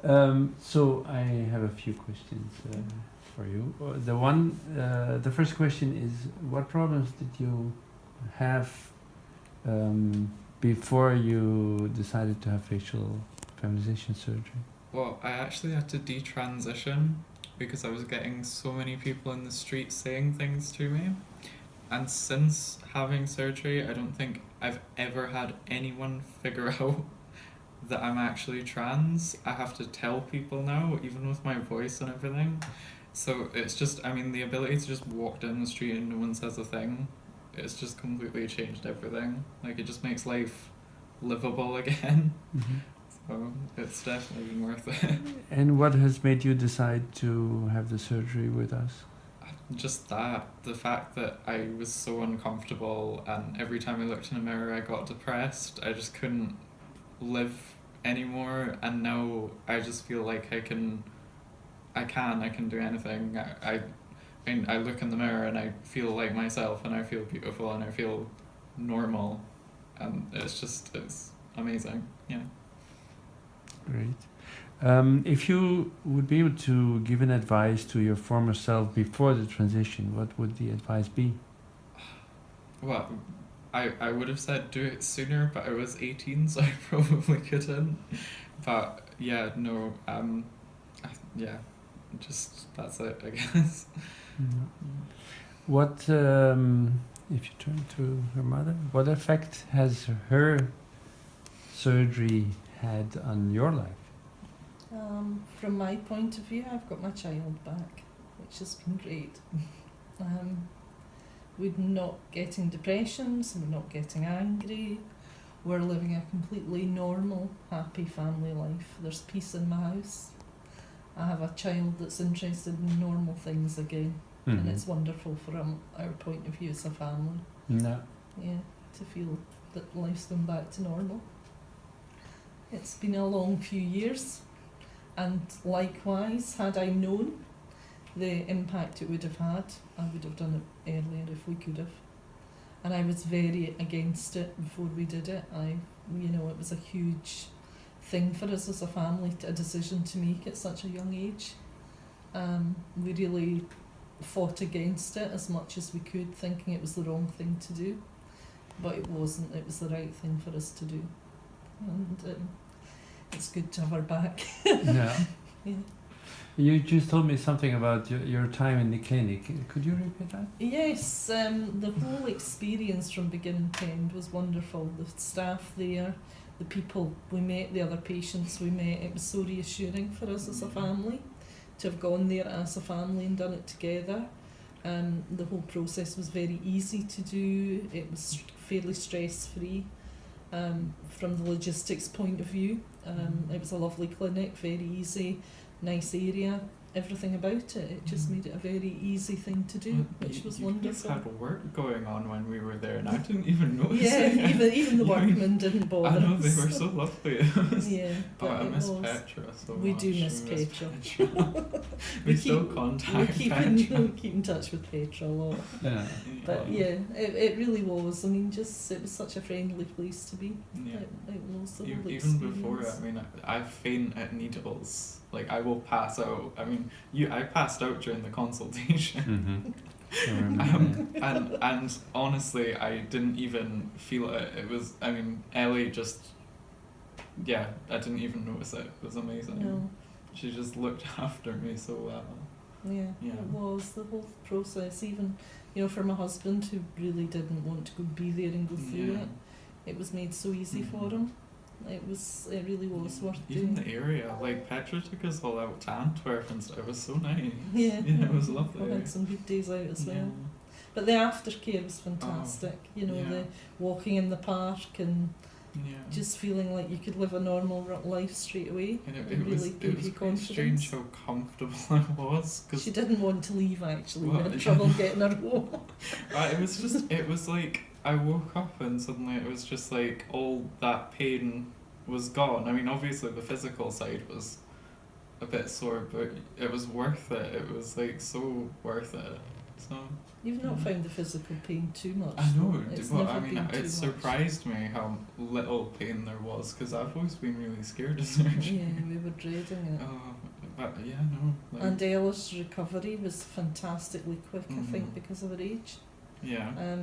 So I have a few questions for you. The first question is, what problems did you have before you decided to have facial feminization surgery? Well, I actually had to detransition because I was getting so many people in the street saying things to me. And since having surgery, I don't think I've ever had anyone figure out that I'm actually trans. I have to tell people now, even with my voice and everything. So it's just, I mean, the ability to just walk down the street and no one says a thing, it's just completely changed everything. Like, it just makes life livable again. Mm-hmm. So it's definitely been worth it. And what has made you decide to have the surgery with us? Just that, the fact that I was so uncomfortable, and every time I looked in a mirror I got depressed. I just couldn't live anymore, and now I just feel like I can do anything. I mean, I look in the mirror and I feel like myself, and I feel beautiful, and I feel normal, and it's amazing. Yeah. Great. If you would be able to give an advice to your former self before the transition, what would the advice be? Well, I would have said do it sooner, but I was 18, so I probably couldn't. But yeah, no, yeah, just that's it, I guess. Mhm. What, if you turn to her mother, what effect has her surgery had on your life? From my point of view, I've got my child back, which has been great. We're not getting depressions, we're not getting angry, we're living a completely normal, happy family life. There's peace in my house. I have a child that's interested in normal things again, and it's wonderful from our point of view as a family. No. Yeah, to feel that life's gone back to normal. It's been a long few years, and likewise, had I known the impact it would have had, I would have done it earlier if we could have. And I was very against it before we did it. It was a huge thing for us as a family, a decision to make at such a young age. We really fought against it as much as we could, thinking it was the wrong thing to do. But it wasn't, it was the right thing for us to do. And it's good to have her back. Yeah. Yeah. You just told me something about your time in the clinic. Could you repeat that? Yes, the whole experience from beginning to end was wonderful. The staff there, the people we met, the other patients we met, it was so reassuring for us as a family to have gone there as a family and done it together. The whole process was very easy to do. It was fairly stress-free from the logistics point of view. It was a lovely clinic, very easy, nice area, everything about it. It just made it a very easy thing to do, which was wonderful. You had work going on when we were there, and I didn't even notice. Yeah, it. even the workmen didn't bother us. I know, they were so lovely. Yeah, but I miss Petra so we much. do miss Petra. we still contact Petra. We keep in touch with Petra a lot. Yeah. But yeah, it really was. I mean, it was such a friendly place to be. Yeah. It was the whole Even experience. before, I mean, I faint at needles. Like, I will pass out. I mean, I passed out during the consultation. And honestly, I didn't even feel it. It was, I mean, Ellie just, I didn't even notice it. It was amazing. No. She just looked after me so well. Yeah, Yeah. it was the whole process. Even, for my husband, who really didn't want to be there and go through it was made so easy for him. It really was worth Even doing. the area, like Petra took us all out to Antwerp and stuff. It was so nice. Yeah, it was lovely. We had some good days out as Yeah. well. But the aftercare was fantastic. The walking in the park and just feeling like you could live a normal life straight away. And it really was gave you quite confidence. strange how comfortable I was. Cause she didn't want to leave, actually. Well, We had trouble getting her home. it was like I woke up and suddenly it was just like all that pain was gone. I mean, obviously the physical side was a bit sore, but it was worth it. It was like so worth it So You've not Yeah. found the physical pain too much. I know, though. It's but never I mean, been too it much. surprised me how little pain there was because I've always been really scared of surgery. Yeah, we were dreading it. But yeah, no. Like, And Ella's recovery was fantastically quick, I think, Mhm. because of her age. yeah.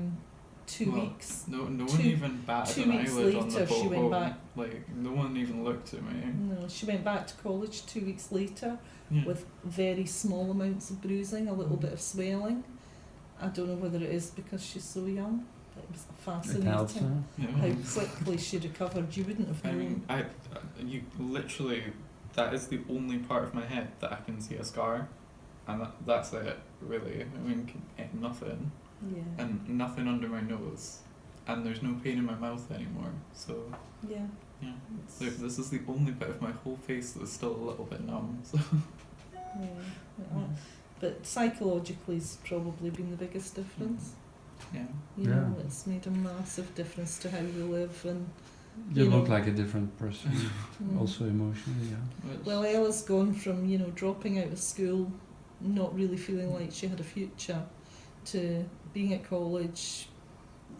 2 Well, weeks. No one two- even batted 2 an weeks eyelid on the later, she boat went home. back. Like, no one even looked at me. No, she went back to college 2 weeks later Yeah. with very small amounts of bruising, a little Mhm. bit of swelling. I don't know whether it is because she's so young, but it was It helps, fascinating huh? Yeah. how quickly she recovered. You wouldn't have I known. mean, you literally, that is the only part of my head that I can see a scar, and that's it, really. I mean, nothing, Yeah, and nothing under my nose, and there's no pain in my mouth anymore. So yeah. yeah, It's, this is the only bit of my whole face that's still a little bit numb. So yeah. But psychologically, it's probably been the biggest difference. yeah, You know, Yeah. it's made a massive difference to how we live and. You You look know. like a different person, Mm. also emotionally, yeah. Which- Well, Ella's gone from, you know, dropping out of school, not really feeling like she had a future, to being at college,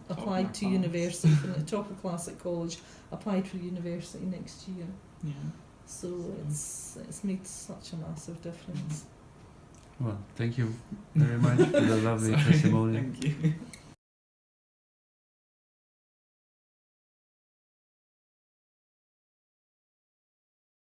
Top of applied my to class. university from the top of class at college, applied for university next year. yeah. So it's made such a massive difference. Well, thank you very much for the lovely Sorry, testimony. Thank you.